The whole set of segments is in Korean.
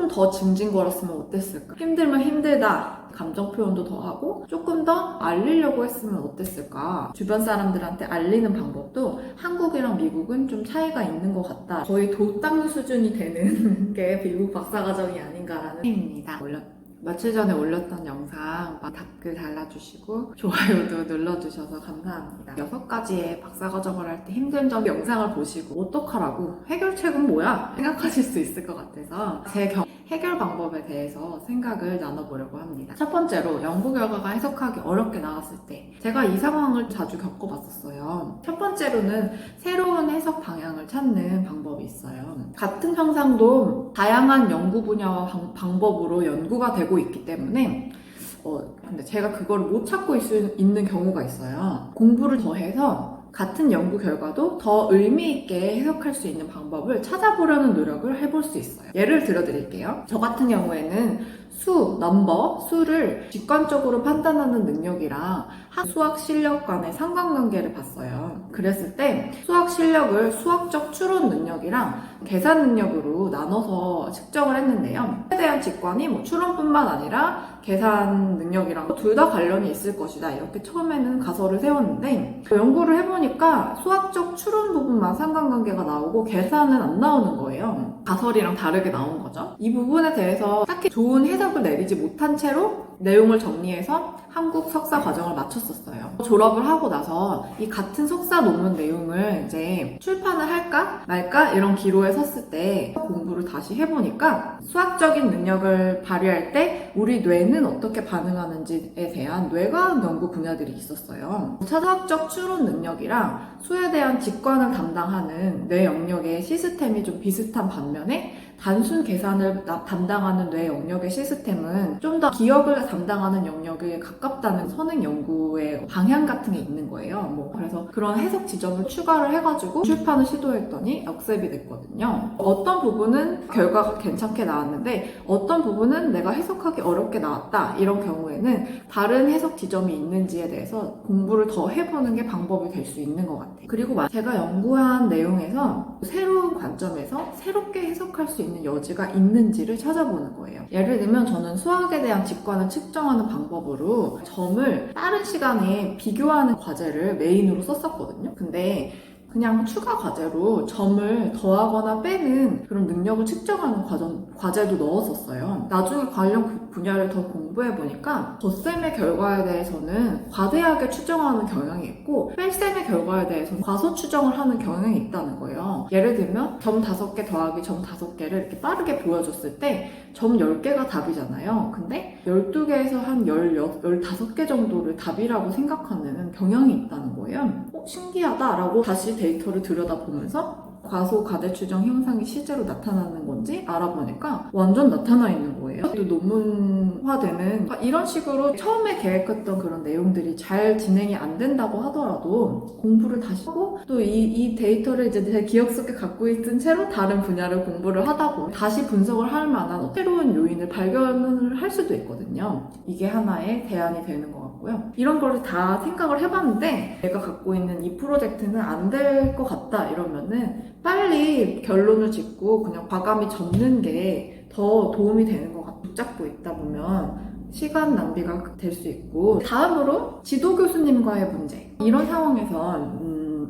조금 더 징징거렸으면 어땠을까? 힘들면 힘들다. 감정 표현도 더 하고 조금 더 알리려고 했으면 어땠을까? 주변 사람들한테 알리는 방법도 한국이랑 미국은 좀 차이가 있는 것 같다. 거의 도땅 수준이 되는 게 미국 박사과정이 아닌가라는 생각입니다. 며칠 전에 올렸던 영상 댓글 달아주시고 좋아요도 눌러주셔서 감사합니다. 6가지의 박사과정을 할 때 힘든 점 영상을 보시고 어떡하라고? 해결책은 뭐야? 생각하실 수 있을 것 같아서 제 해결 방법에 대해서 생각을 나눠보려고 합니다. 첫 번째로 연구 결과가 해석하기 어렵게 나왔을 때 제가 이 상황을 자주 겪어봤었어요. 첫 번째로는 새로운 해석 방향을 찾는 방법이 있어요. 같은 현상도 다양한 연구 분야와 방법으로 연구가 되고 있기 때문에 근데 제가 그걸 못 찾고 있는 경우가 있어요. 공부를 더 해서 같은 연구 결과도 더 의미 있게 해석할 수 있는 방법을 찾아보려는 노력을 해볼 수 있어요. 예를 들어 드릴게요. 저 같은 경우에는 수를 직관적으로 판단하는 능력이랑 수학 실력 간의 상관관계를 봤어요. 그랬을 때 수학 실력을 수학적 추론 능력이랑 계산 능력으로 나눠서 측정을 했는데요. 수에 대한 직관이 추론뿐만 아니라 계산 능력이랑 둘 다 관련이 있을 것이다. 이렇게 처음에는 가설을 세웠는데 연구를 해보니까 수학적 추론 부분만 상관관계가 나오고 계산은 안 나오는 거예요. 가설이랑 다르게 나온 거죠. 이 부분에 대해서 딱히 좋은 해석을 내리지 못한 채로 내용을 정리해서 한국 석사 과정을 마쳤었어요. 졸업을 하고 나서 이 같은 석사 논문 내용을 이제 출판을 할까 말까 이런 기로에 섰을 때 공부를 다시 해보니까 수학적인 능력을 발휘할 때 우리 뇌는 어떻게 반응하는지에 대한 뇌과학 연구 분야들이 있었어요. 수학적 추론 능력이랑 수에 대한 직관을 담당하는 뇌 영역의 시스템이 좀 비슷한 반면에 단순 계산을 담당하는 뇌 영역의 시스템은 좀 더 기억을 담당하는 영역에 가깝다는 선행 연구의 방향 같은 게 있는 거예요. 그래서 그런 해석 지점을 추가를 해가지고 출판을 시도했더니 역습이 됐거든요. 어떤 부분은 결과가 괜찮게 나왔는데 어떤 부분은 내가 해석하기 어렵게 나왔다. 이런 경우에는 다른 해석 지점이 있는지에 대해서 공부를 더 해보는 게 방법이 될 수 있는 것 같아요. 그리고 제가 연구한 내용에서 새로운 관점에서 새롭게 해석할 수 있는 여지가 있는지를 찾아보는 거예요. 예를 들면 저는 수학에 대한 직관을 측정하는 방법으로 점을 빠른 시간에 비교하는 과제를 메인으로 썼었거든요. 근데 그냥 추가 과제로 점을 더하거나 빼는 그런 능력을 측정하는 과제도 넣었었어요. 나중에 관련 분야를 더 공부해보니까 덧셈의 결과에 대해서는 과대하게 추정하는 경향이 있고 뺄셈의 결과에 대해서는 과소 추정을 하는 경향이 있다는 거예요. 예를 들면 점 5개 더하기 점 5개를 이렇게 빠르게 보여줬을 때 점 10개가 답이잖아요. 근데 12개에서 한 15개 정도를 답이라고 생각하는 경향이 있다는 거예요. 신기하다라고 다시 데이터를 들여다보면서 과소 가대 추정 현상이 실제로 나타나는 건지 알아보니까 완전 나타나 있는 거예요. 또 논문화되는 이런 식으로 처음에 계획했던 그런 내용들이 잘 진행이 안 된다고 하더라도 공부를 다시 하고 또 이 데이터를 이제 제 기억 속에 갖고 있던 채로 다른 분야를 공부를 하다 보면 다시 분석을 할 만한 새로운 요인을 발견을 할 수도 있거든요. 이게 하나의 대안이 되는 것 같고요. 이런 거를 다 생각을 해봤는데 내가 갖고 있는 이 프로젝트는 안 될 것 같다 이러면은 빨리 결론을 짓고 그냥 과감히 접는 게 더 도움이 되는 것 같아요. 붙잡고 있다 보면 시간 낭비가 될 수 있고 다음으로 지도 교수님과의 문제. 이런 상황에서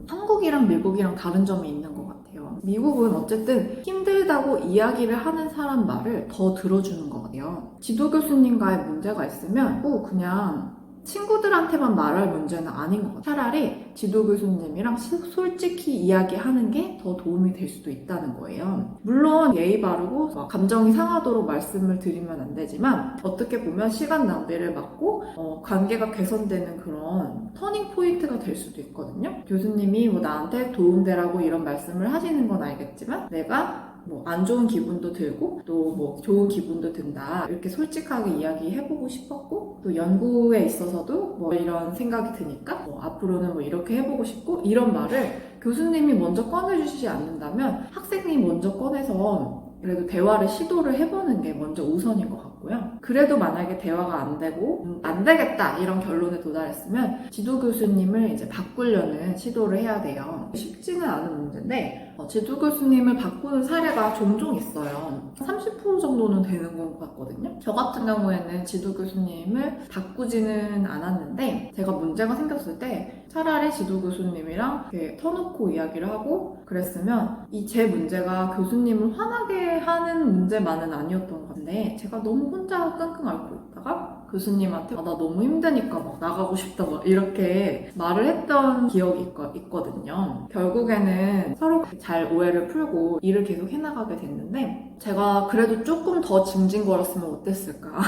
한국이랑 미국이랑 다른 점이 있는 것 같아요. 미국은 어쨌든 힘들다고 이야기를 하는 사람 말을 더 들어주는 것 같아요. 지도 교수님과의 문제가 있으면 그냥 친구들한테만 말할 문제는 아닌 것 같아요. 차라리 지도 교수님이랑 솔직히 이야기하는 게 더 도움이 될 수도 있다는 거예요. 물론 예의 바르고 감정이 상하도록 말씀을 드리면 안 되지만 어떻게 보면 시간 낭비를 막고 관계가 개선되는 그런 터닝 포인트가 될 수도 있거든요. 교수님이 나한테 도움되라고 이런 말씀을 하시는 건 알겠지만 내가 안 좋은 기분도 들고 또 좋은 기분도 든다 이렇게 솔직하게 이야기해보고 싶었고 또 연구에 있어서도 이런 생각이 드니까 앞으로는 이렇게 해보고 싶고 이런 말을 교수님이 먼저 꺼내주시지 않는다면 학생이 먼저 꺼내서 그래도 대화를 시도를 해보는 게 먼저 우선 우선인 것 같고요. 그래도 만약에 대화가 안 되고 안 되겠다 이런 결론에 도달했으면 지도 교수님을 이제 바꾸려는 시도를 해야 돼요. 쉽지는 않은 문제인데 지도 교수님을 바꾸는 사례가 종종 있어요. 30% 정도는 되는 것 같거든요. 저 같은 경우에는 지도 교수님을 바꾸지는 않았는데 제가 문제가 생겼을 때 차라리 지도 교수님이랑 이렇게 터놓고 이야기를 하고 그랬으면 이 제 문제가 교수님을 화나게 하는 문제만은 아니었던 것 같은데 제가 너무 혼자 끙끙 앓고 있다가 교수님한테 나 너무 힘드니까 막 나가고 싶다 막 이렇게 말을 했던 기억이 있거든요. 결국에는 서로 잘 오해를 풀고 일을 계속 해나가게 됐는데 제가 그래도 조금 더 징징거렸으면 어땠을까.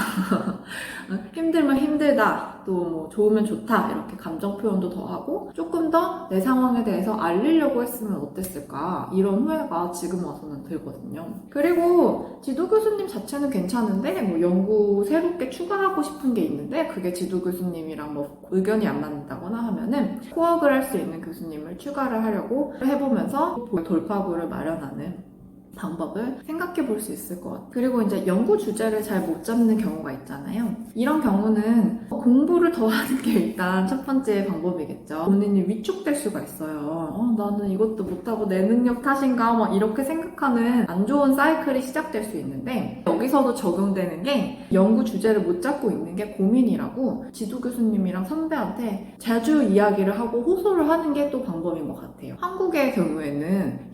힘들면 힘들다, 또 뭐 좋으면 좋다 이렇게 감정 표현도 더 하고 조금 더 내 상황에 대해서 알리려고 했으면 어땠을까 이런 후회가 지금 와서는 들거든요. 그리고 지도 교수님 자체는 괜찮은데 뭐 연구 새롭게 추가하고 싶은 게 있는데 그게 지도 교수님이랑 뭐 의견이 안 맞는다거나 하면은 코업을 할 수 있는 교수님을 추가를 하려고 해보면서 돌파구를 마련하는 방법을 생각해 볼 수 있을 것 같아요. 그리고 이제 연구 주제를 잘 못 잡는 경우가 있잖아요. 이런 경우는 공부를 더 하는 게 일단 첫 번째 방법이겠죠. 본인이 위축될 수가 있어요. 나는 이것도 못하고 내 능력 탓인가 막 이렇게 생각하는 안 좋은 사이클이 시작될 수 있는데 여기서도 적용되는 게 연구 주제를 못 잡고 있는 게 고민이라고 지도 교수님이랑 선배한테 자주 이야기를 하고 호소를 하는 게 또 방법인 것 같아요. 한국의 경우에는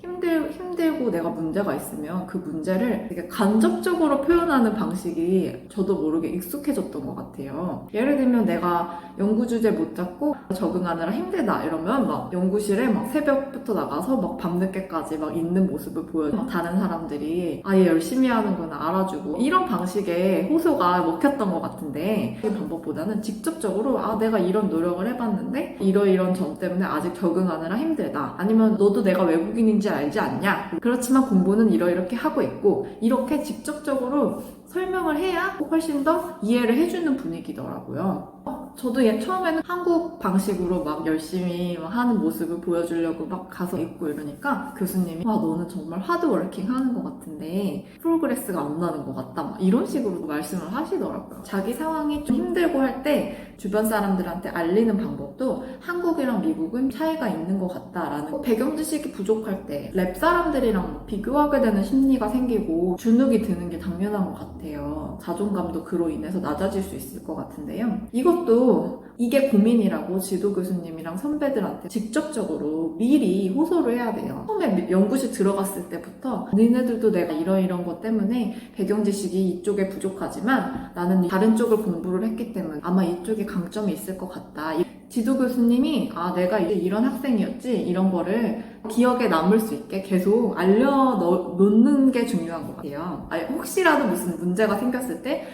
힘들고 내가 문제가 있으면 그 문제를 되게 간접적으로 표현하는 방식이 저도 모르게 익숙해졌던 것 같아요. 예를 들면 내가 연구 주제 못 잡고 적응하느라 힘들다 이러면 막 연구실에 막 새벽부터 나가서 막 밤늦게까지 막 있는 모습을 보여주고 다른 사람들이 얘 열심히 하는구나 알아주고 이런 방식의 호소가 먹혔던 것 같은데 이 방법보다는 직접적으로 내가 이런 노력을 해봤는데 이런 점 때문에 아직 적응하느라 힘들다 아니면 너도 내가 외국인인지 알지 않냐 그렇지만 공부는 이렇게 하고 있고 이렇게 직접적으로 설명을 해야 훨씬 더 이해를 해주는 분위기더라고요. 저도 처음에는 한국 방식으로 막 열심히 하는 모습을 보여주려고 막 가서 있고 이러니까 교수님이 너는 정말 하드워킹 하는 것 같은데 프로그레스가 안 나는 것 같다 막 이런 식으로 말씀을 하시더라고요. 자기 상황이 좀 힘들고 할 때 주변 사람들한테 알리는 방법도 한국이랑 미국은 차이가 있는 것 같다라는 배경 지식이 부족할 때 랩 사람들이랑 비교하게 되는 심리가 생기고 주눅이 드는 게 당연한 것 같아요. 자존감도 그로 인해서 낮아질 수 있을 것 같은데요. 이것도 이게 고민이라고 지도 교수님이랑 선배들한테 직접적으로 미리 호소를 해야 돼요. 처음에 연구실 들어갔을 때부터 너네들도 내가 이런 것 때문에 배경 지식이 이쪽에 부족하지만 나는 다른 쪽을 공부를 했기 때문에 아마 이쪽에 강점이 있을 것 같다. 지도 교수님이 내가 이제 이런 학생이었지 이런 거를 기억에 남을 수 있게 계속 알려놓는 게 중요한 것 같아요. 혹시라도 무슨 문제가 생겼을 때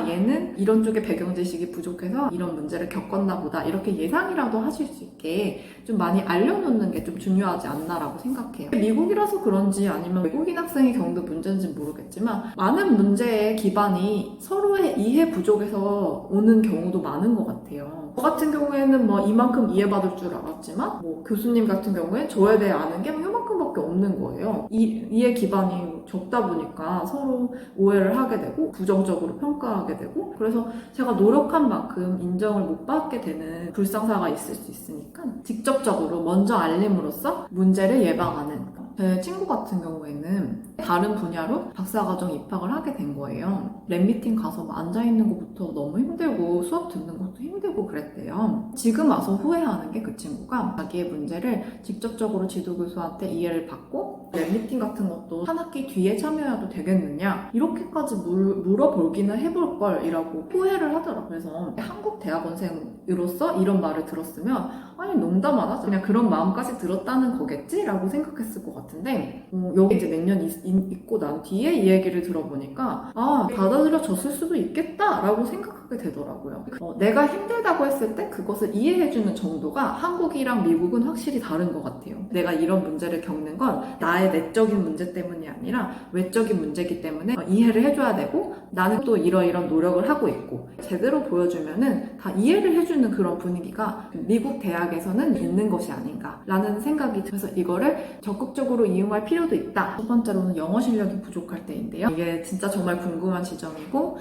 얘는 이런 쪽에 배경 지식이 부족해서 이런 문제를 겪었나 보다 이렇게 예상이라도 하실 수 있게 좀 많이 알려놓는 게 좀 중요하지 않나라고 생각해요. 미국이라서 그런지 아니면 외국인 학생의 경우도 문제인지 모르겠지만 많은 문제의 기반이 서로의 이해 부족에서 오는 경우도 많은 것 같아요. 저 같은 경우에는 이만큼 이해받을 줄 알았지만 교수님 같은 경우에 저에 대해 아는 게 이만큼밖에 없는 거예요. 이해 기반이 적다 보니까 서로 오해를 하게 되고 부정적으로 평가하게 되고 그래서 제가 노력한 만큼 인정을 못 받게 되는 불상사가 있을 수 있으니까 직접적으로 먼저 알림으로써 문제를 예방하는 제 친구 같은 경우에는 다른 분야로 박사과정 입학을 하게 된 거예요. 랩미팅 가서 앉아있는 것부터 너무 힘들고 수업 듣는 것도 힘들고 그랬대요. 지금 와서 후회하는 게 그 친구가 자기의 문제를 직접적으로 지도교수한테 이해를 받고 랩미팅 같은 것도 한 학기 뒤에 참여해도 되겠느냐 이렇게까지 물어보기는 해볼 걸 이라고 후회를 하더라고요. 그래서 한국 대학원생으로서 이런 말을 들었으면 농담 안 하죠. 그냥 그런 마음까지 들었다는 거겠지? 라고 생각했을 것 같은데 여기 이제 몇 년 있고 난 뒤에 이 얘기를 들어보니까 받아들여졌을 수도 있겠다 라고 생각하게 되더라고요. 내가 힘들다고 했을 때 그것을 이해해주는 정도가 한국이랑 미국은 확실히 다른 것 같아요. 내가 이런 문제를 겪는 건 나의 나의 내적인 문제 때문이 아니라 외적인 문제이기 때문에 이해를 해줘야 되고 나는 또 이러이런 노력을 하고 있고 제대로 보여주면은 다 이해를 해주는 그런 분위기가 미국 대학에서는 있는 것이 아닌가라는 생각이 들어서 이거를 적극적으로 이용할 필요도 있다. 첫 번째로는 영어 실력이 부족할 때인데요. 이게 진짜 정말 궁금한 지점이고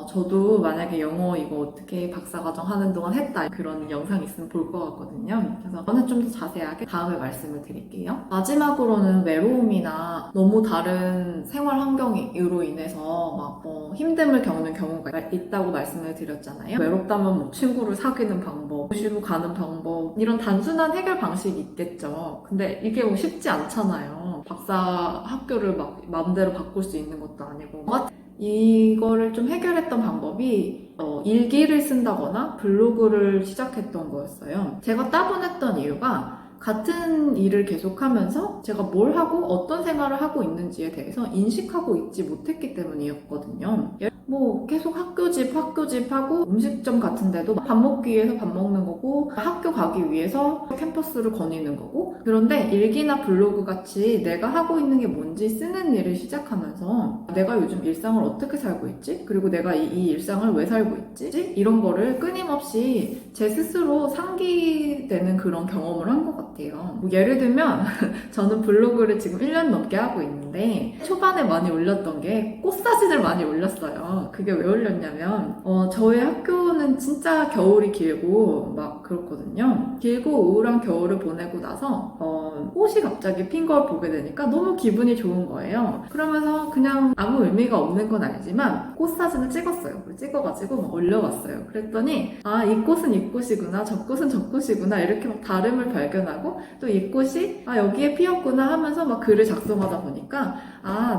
저도 만약에 영어 이거 어떻게 박사과정 하는 동안 했다 그런 영상 있으면 볼 것 같거든요. 그래서 저는 좀 더 자세하게 다음에 말씀을 드릴게요. 마지막으로는 외로움이나 너무 다른 생활 환경으로 인해서 막 힘듦을 겪는 경우가 있다고 말씀을 드렸잖아요. 외롭다면 뭐 친구를 사귀는 방법, 도시로 가는 방법 이런 단순한 해결 방식이 있겠죠. 근데 이게 뭐 쉽지 않잖아요. 박사 학교를 막 마음대로 바꿀 수 있는 것도 아니고 이거를 좀 해결했던 방법이 일기를 쓴다거나 블로그를 시작했던 거였어요. 제가 따분했던 이유가 같은 일을 계속하면서 제가 뭘 하고 어떤 생활을 하고 있는지에 대해서 인식하고 있지 못했기 때문이었거든요. 뭐 계속 학교집 하고 음식점 같은 데도 밥 먹기 위해서 밥 먹는 거고 학교 가기 위해서 캠퍼스를 거니는 거고 그런데 일기나 블로그 같이 내가 하고 있는 게 뭔지 쓰는 일을 시작하면서 내가 요즘 일상을 어떻게 살고 있지? 그리고 내가 이 일상을 왜 살고 있지? 이런 거를 끊임없이 제 스스로 상기되는 그런 경험을 한 것 같아요. 뭐 예를 들면 저는 블로그를 지금 1년 넘게 하고 있는데 초반에 많이 올렸던 게 꽃사진을 많이 올렸어요. 그게 왜 올렸냐면 저희 학교는 진짜 겨울이 길고 막 그렇거든요. 길고 우울한 겨울을 보내고 나서 꽃이 갑자기 핀 걸 보게 되니까 너무 기분이 좋은 거예요. 그러면서 그냥 아무 의미가 없는 건 알지만 꽃사진을 찍었어요. 찍어가지고 막 올려봤어요. 그랬더니 이 꽃은 이 꽃이구나 저 꽃은 저 꽃이구나 이렇게 막 다름을 발견하고 또 이 꽃이 여기에 피었구나 하면서 막 글을 작성하다 보니까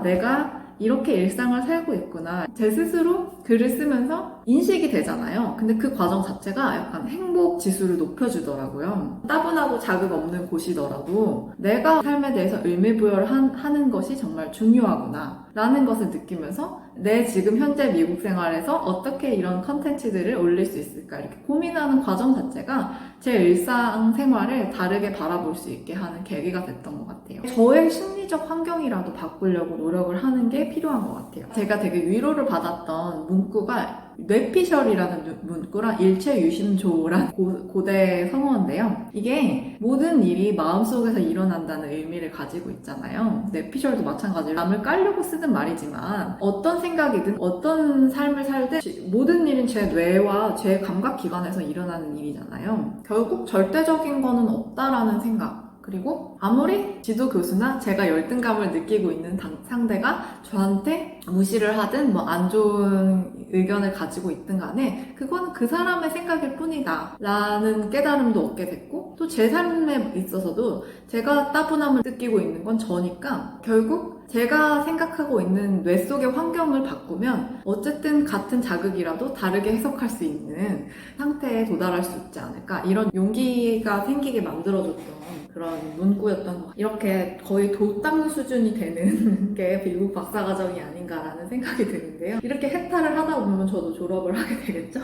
내가 이렇게 일상을 살고 있구나. 제 스스로 글을 쓰면서 인식이 되잖아요. 근데 그 과정 자체가 약간 행복 지수를 높여주더라고요. 따분하고 자극 없는 곳이더라도 내가 삶에 대해서 의미부여를 하는 것이 정말 중요하구나. 라는 것을 느끼면서 내 지금 현재 미국 생활에서 어떻게 이런 컨텐츠들을 올릴 수 있을까 이렇게 고민하는 과정 자체가 제 일상 생활을 다르게 바라볼 수 있게 하는 계기가 됐던 것 같아요. 저의 심리적 환경이라도 바꾸려고 노력을 하는 게 필요한 것 같아요. 제가 되게 위로를 받았던 문구가 뇌피셜이라는 문구랑 일체유심조라는 고대 성어인데요. 이게 모든 일이 마음속에서 일어난다는 의미를 가지고 있잖아요. 뇌피셜도 마찬가지로 남을 깔려고 쓰는 말이지만 어떤 생각이든 어떤 삶을 살든 모든 일은 제 뇌와 제 감각기관에서 일어나는 일이잖아요. 결국 절대적인 거는 없다라는 생각 그리고 아무리 지도 교수나 제가 열등감을 느끼고 있는 상대가 저한테 무시를 하든 뭐 안 좋은 의견을 가지고 있든 간에 그건 그 사람의 생각일 뿐이다 라는 깨달음도 얻게 됐고 또 제 삶에 있어서도 제가 따분함을 느끼고 있는 건 저니까 결국 제가 생각하고 있는 뇌 속의 환경을 바꾸면 어쨌든 같은 자극이라도 다르게 해석할 수 있는 상태에 도달할 수 있지 않을까 이런 용기가 생기게 만들어줬던 그런 문구였던 것 같아요. 이렇게 거의 도땅 수준이 되는 게 미국 박사과정이 아닌가라는 생각이 드는데요. 이렇게 해탈을 하다 보면 저도 졸업을 하게 되겠죠?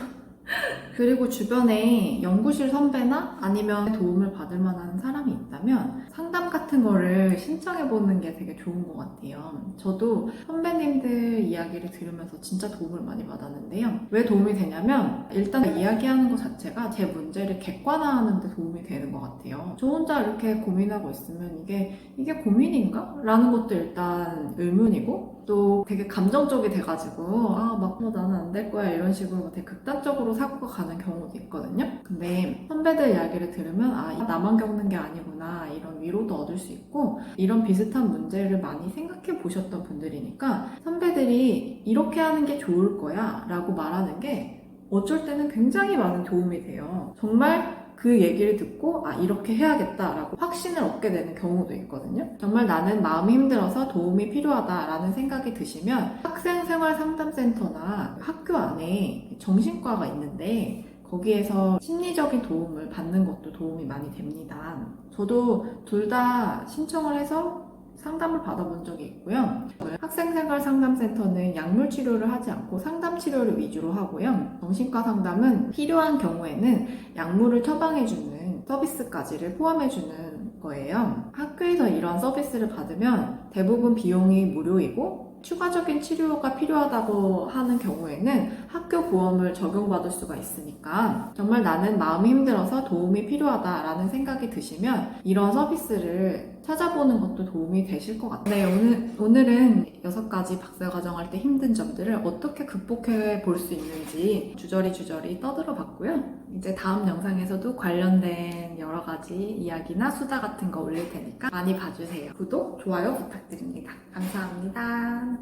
그리고 주변에 연구실 선배나 아니면 도움을 받을 만한 사람이 있다면 상담 같은 거를 신청해보는 게 되게 좋은 것 같아요. 저도 선배님들 이야기를 들으면서 진짜 도움을 많이 받았는데요. 왜 도움이 되냐면 일단 이야기하는 것 자체가 제 문제를 객관화하는 데 도움이 되는 것 같아요. 저 혼자 이렇게 고민하고 있으면 이게 고민인가? 라는 것도 일단 의문이고 또 되게 감정적이 돼가지고 나는 안 될 거야 이런 식으로 되게 극단적으로 사고가 가는 경우도 있거든요. 근데 선배들 이야기를 들으면 나만 겪는 게 아니구나 이런 위로도 얻을 수 있고 이런 비슷한 문제를 많이 생각해 보셨던 분들이니까 선배들이 이렇게 하는 게 좋을 거야 라고 말하는 게 어쩔 때는 굉장히 많은 도움이 돼요. 정말 그 얘기를 듣고 이렇게 해야겠다라고 확신을 얻게 되는 경우도 있거든요. 정말 나는 마음이 힘들어서 도움이 필요하다라는 생각이 드시면 학생생활상담센터나 학교 안에 정신과가 있는데 거기에서 심리적인 도움을 받는 것도 도움이 많이 됩니다. 저도 둘 다 신청을 해서 상담을 받아본 적이 있고요. 학생생활 상담센터는 약물 치료를 하지 않고 상담 치료를 위주로 하고요. 정신과 상담은 필요한 경우에는 약물을 처방해주는 서비스까지를 포함해주는 거예요. 학교에서 이런 서비스를 받으면 대부분 비용이 무료이고 추가적인 치료가 필요하다고 하는 경우에는 학교 보험을 적용받을 수가 있으니까 정말 나는 마음이 힘들어서 도움이 필요하다라는 생각이 드시면 이런 서비스를 찾아보는 것도 도움이 되실 것 같아요. 네, 오늘은 6가지 박사과정 할 때 힘든 점들을 어떻게 극복해 볼 수 있는지 주저리 떠들어 봤고요. 이제 다음 영상에서도 관련된 여러 가지 이야기나 수다 같은 거 올릴 테니까 많이 봐주세요. 구독, 좋아요 부탁드립니다. 감사합니다.